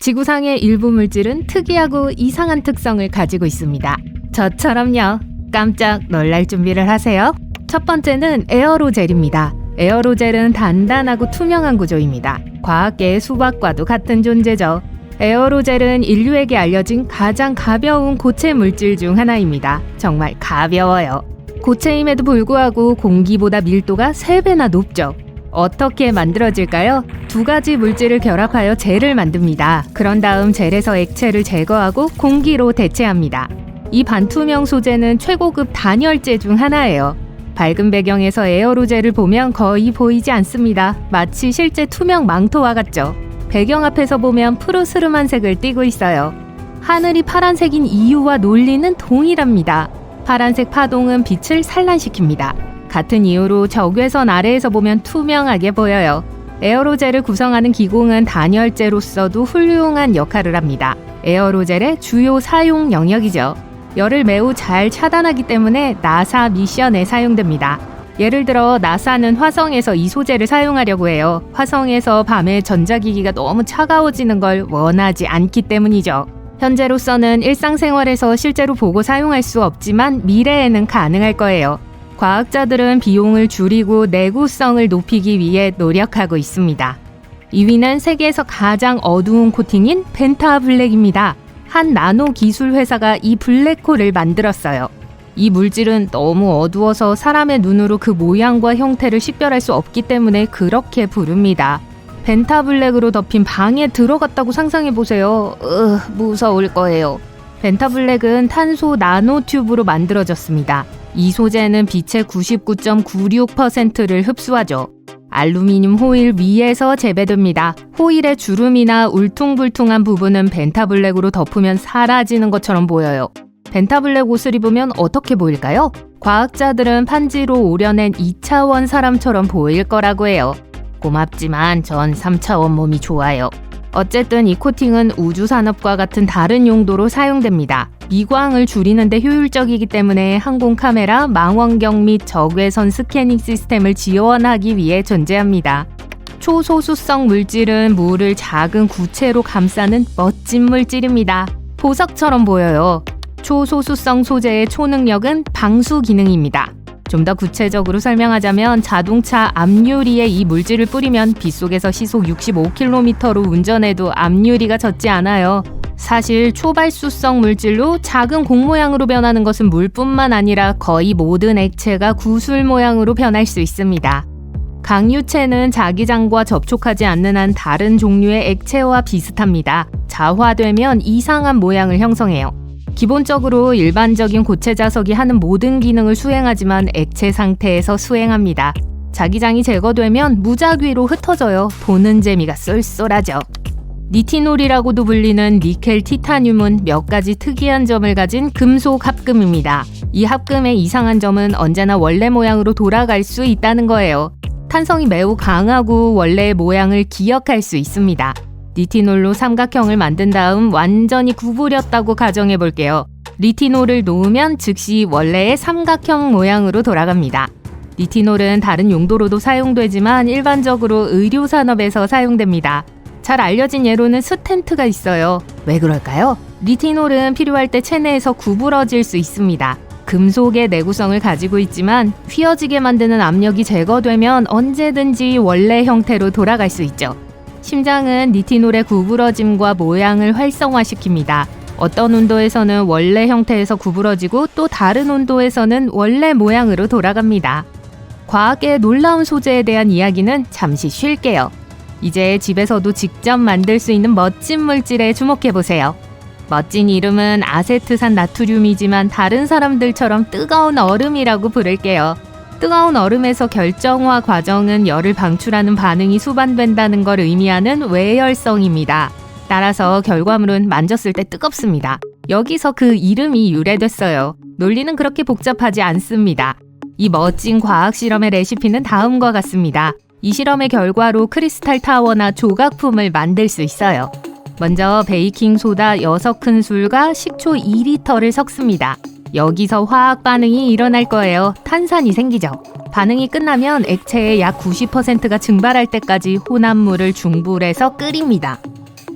지구상의 일부 물질은 특이하고 이상한 특성을 가지고 있습니다. 저처럼요. 깜짝 놀랄 준비를 하세요. 첫 번째는 에어로젤입니다. 에어로젤은 단단하고 투명한 구조입니다. 과학계의 수박과도 같은 존재죠. 에어로젤은 인류에게 알려진 가장 가벼운 고체 물질 중 하나입니다. 정말 가벼워요. 고체임에도 불구하고 공기보다 밀도가 3배나 높죠. 어떻게 만들어질까요? 두 가지 물질을 결합하여 젤을 만듭니다. 그런 다음 젤에서 액체를 제거하고 공기로 대체합니다. 이 반투명 소재는 최고급 단열재 중 하나예요. 밝은 배경에서 에어로젤을 보면 거의 보이지 않습니다. 마치 실제 투명 망토와 같죠. 배경 앞에서 보면 푸르스름한 색을 띠고 있어요. 하늘이 파란색인 이유와 논리는 동일합니다. 파란색 파동은 빛을 산란시킵니다. 같은 이유로 적외선 아래에서 보면 투명하게 보여요. 에어로젤을 구성하는 기공은 단열재로서도 훌륭한 역할을 합니다. 에어로젤의 주요 사용 영역이죠. 열을 매우 잘 차단하기 때문에 나사 미션에 사용됩니다. 예를 들어 나사는 화성에서 이 소재를 사용하려고 해요. 화성에서 밤에 전자기기가 너무 차가워지는 걸 원하지 않기 때문이죠. 현재로서는 일상생활에서 실제로 보고 사용할 수 없지만 미래에는 가능할 거예요. 과학자들은 비용을 줄이고 내구성을 높이기 위해 노력하고 있습니다. 2위는 세계에서 가장 어두운 코팅인 펜타블랙입니다. 한 나노 기술 회사가 이 블랙홀을 만들었어요. 이 물질은 너무 어두워서 사람의 눈으로 그 모양과 형태를 식별할 수 없기 때문에 그렇게 부릅니다. 펜타블랙으로 덮인 방에 들어갔다고 상상해보세요. 무서울 거예요. 펜타블랙은 탄소 나노튜브로 만들어졌습니다. 이 소재는 빛의 99.96%를 흡수하죠. 알루미늄 호일 위에서 재배됩니다. 호일의 주름이나 울퉁불퉁한 부분은 펜타블랙으로 덮으면 사라지는 것처럼 보여요. 펜타블랙 옷을 입으면 어떻게 보일까요? 과학자들은 판지로 오려낸 2차원 사람처럼 보일 거라고 해요. 고맙지만 전 3차원 몸이 좋아요. 어쨌든 이 코팅은 우주산업과 같은 다른 용도로 사용됩니다. 미광을 줄이는 데 효율적이기 때문에 항공 카메라, 망원경 및 적외선 스캐닝 시스템을 지원하기 위해 존재합니다. 초소수성 물질은 물을 작은 구체로 감싸는 멋진 물질입니다. 보석처럼 보여요. 초소수성 소재의 초능력은 방수 기능입니다. 좀 더 구체적으로 설명하자면 자동차 앞유리에 이 물질을 뿌리면 빗속에서 시속 65km로 운전해도 앞유리가 젖지 않아요. 사실 초발수성 물질로 작은 공 모양으로 변하는 것은 물뿐만 아니라 거의 모든 액체가 구슬 모양으로 변할 수 있습니다. 강유체는 자기장과 접촉하지 않는 한 다른 종류의 액체와 비슷합니다. 자화되면 이상한 모양을 형성해요. 기본적으로 일반적인 고체 자석이 하는 모든 기능을 수행하지만 액체 상태에서 수행합니다. 자기장이 제거되면 무작위로 흩어져요. 보는 재미가 쏠쏠하죠. 니티놀이라고도 불리는 니켈 티타늄은 몇 가지 특이한 점을 가진 금속 합금입니다. 이 합금의 이상한 점은 언제나 원래 모양으로 돌아갈 수 있다는 거예요. 탄성이 매우 강하고 원래의 모양을 기억할 수 있습니다. 니티놀로 삼각형을 만든 다음 완전히 구부렸다고 가정해 볼게요. 니티놀을 놓으면 즉시 원래의 삼각형 모양으로 돌아갑니다. 니티놀은 다른 용도로도 사용되지만 일반적으로 의료산업에서 사용됩니다. 잘 알려진 예로는 스텐트가 있어요. 왜 그럴까요? 니티놀은 필요할 때 체내에서 구부러질 수 있습니다. 금속의 내구성을 가지고 있지만 휘어지게 만드는 압력이 제거되면 언제든지 원래 형태로 돌아갈 수 있죠. 심장은 니티놀의 구부러짐과 모양을 활성화시킵니다. 어떤 온도에서는 원래 형태에서 구부러지고 또 다른 온도에서는 원래 모양으로 돌아갑니다. 과학의 놀라운 소재에 대한 이야기는 잠시 쉴게요. 이제 집에서도 직접 만들 수 있는 멋진 물질에 주목해보세요. 멋진 이름은 아세트산 나트륨이지만 다른 사람들처럼 뜨거운 얼음이라고 부를게요. 뜨거운 얼음에서 결정화 과정은 열을 방출하는 반응이 수반된다는 걸 의미하는 외열성입니다. 따라서 결과물은 만졌을 때 뜨겁습니다. 여기서 그 이름이 유래됐어요. 논리는 그렇게 복잡하지 않습니다. 이 멋진 과학 실험의 레시피는 다음과 같습니다. 이 실험의 결과로 크리스탈 타워나 조각품을 만들 수 있어요. 먼저 베이킹소다 6큰술과 식초 2리터를 섞습니다. 여기서 화학 반응이 일어날 거예요. 탄산이 생기죠. 반응이 끝나면 액체의 약 90%가 증발할 때까지 혼합물을 중불에서 끓입니다.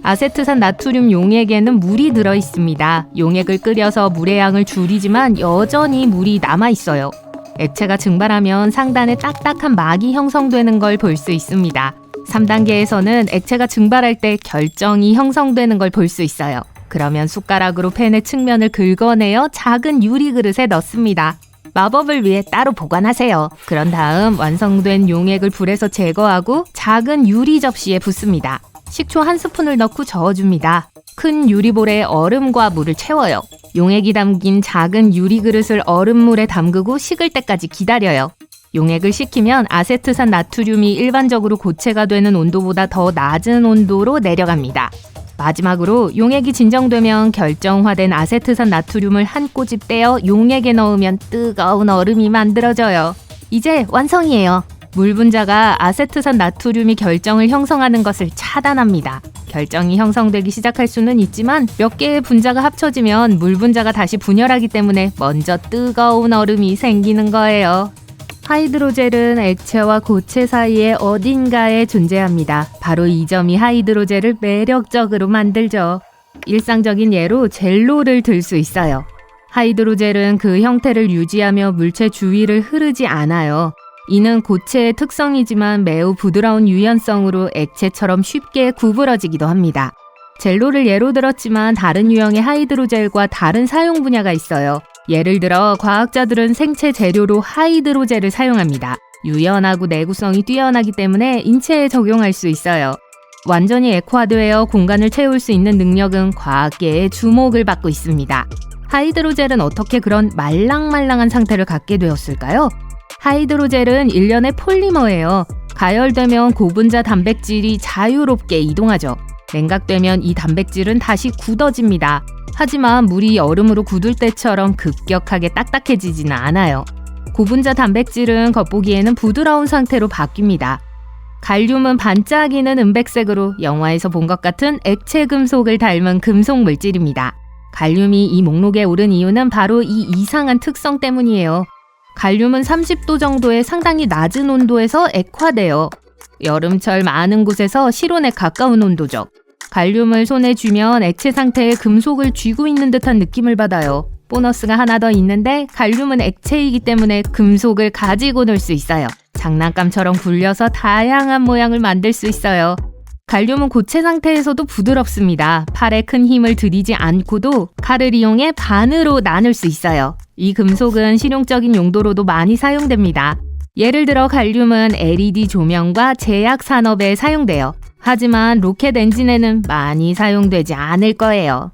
아세트산 나트륨 용액에는 물이 들어 있습니다. 용액을 끓여서 물의 양을 줄이지만 여전히 물이 남아 있어요. 액체가 증발하면 상단에 딱딱한 막이 형성되는 걸 볼 수 있습니다. 3단계에서는 액체가 증발할 때 결정이 형성되는 걸 볼 수 있어요. 그러면 숟가락으로 팬의 측면을 긁어내어 작은 유리 그릇에 넣습니다. 마법을 위해 따로 보관하세요. 그런 다음 완성된 용액을 불에서 제거하고 작은 유리 접시에 붓습니다. 식초 1스푼을 넣고 저어줍니다. 큰 유리볼에 얼음과 물을 채워요. 용액이 담긴 작은 유리 그릇을 얼음물에 담그고 식을 때까지 기다려요. 용액을 식히면 아세트산 나트륨이 일반적으로 고체가 되는 온도보다 더 낮은 온도로 내려갑니다. 마지막으로 용액이 진정되면 결정화된 아세트산 나트륨을 한 꼬집 떼어 용액에 넣으면 뜨거운 얼음이 만들어져요. 이제 완성이에요. 물 분자가 아세트산 나트륨이 결정을 형성하는 것을 차단합니다. 결정이 형성되기 시작할 수는 있지만 몇 개의 분자가 합쳐지면 물 분자가 다시 분열하기 때문에 먼저 뜨거운 얼음이 생기는 거예요. 하이드로젤은 액체와 고체 사이에 어딘가에 존재합니다. 바로 이 점이 하이드로젤을 매력적으로 만들죠. 일상적인 예로 젤로를 들 수 있어요. 하이드로젤은 그 형태를 유지하며 물체 주위를 흐르지 않아요. 이는 고체의 특성이지만 매우 부드러운 유연성으로 액체처럼 쉽게 구부러지기도 합니다. 젤로를 예로 들었지만 다른 유형의 하이드로젤과 다른 사용 분야가 있어요. 예를 들어 과학자들은 생체 재료로 하이드로젤을 사용합니다. 유연하고 내구성이 뛰어나기 때문에 인체에 적용할 수 있어요. 완전히 액화되어 공간을 채울 수 있는 능력은 과학계의 주목을 받고 있습니다. 하이드로젤은 어떻게 그런 말랑말랑한 상태를 갖게 되었을까요? 하이드로젤은 일련의 폴리머예요. 가열되면 고분자 단백질이 자유롭게 이동하죠. 냉각되면 이 단백질은 다시 굳어집니다. 하지만 물이 얼음으로 굳을 때처럼 급격하게 딱딱해지지는 않아요. 고분자 단백질은 겉보기에는 부드러운 상태로 바뀝니다. 갈륨은 반짝이는 은백색으로 영화에서 본 것 같은 액체 금속을 닮은 금속 물질입니다. 갈륨이 이 목록에 오른 이유는 바로 이 이상한 특성 때문이에요. 갈륨은 30도 정도의 상당히 낮은 온도에서 액화돼요. 여름철 많은 곳에서 실온에 가까운 온도죠. 갈륨을 손에 쥐면 액체 상태의 금속을 쥐고 있는 듯한 느낌을 받아요. 보너스가 하나 더 있는데 갈륨은 액체이기 때문에 금속을 가지고 놀 수 있어요. 장난감처럼 굴려서 다양한 모양을 만들 수 있어요. 갈륨은 고체 상태에서도 부드럽습니다. 팔에 큰 힘을 들이지 않고도 칼을 이용해 반으로 나눌 수 있어요. 이 금속은 실용적인 용도로도 많이 사용됩니다. 예를 들어 갈륨은 LED 조명과 제약 산업에 사용돼요. 하지만 로켓 엔진에는 많이 사용되지 않을 거예요.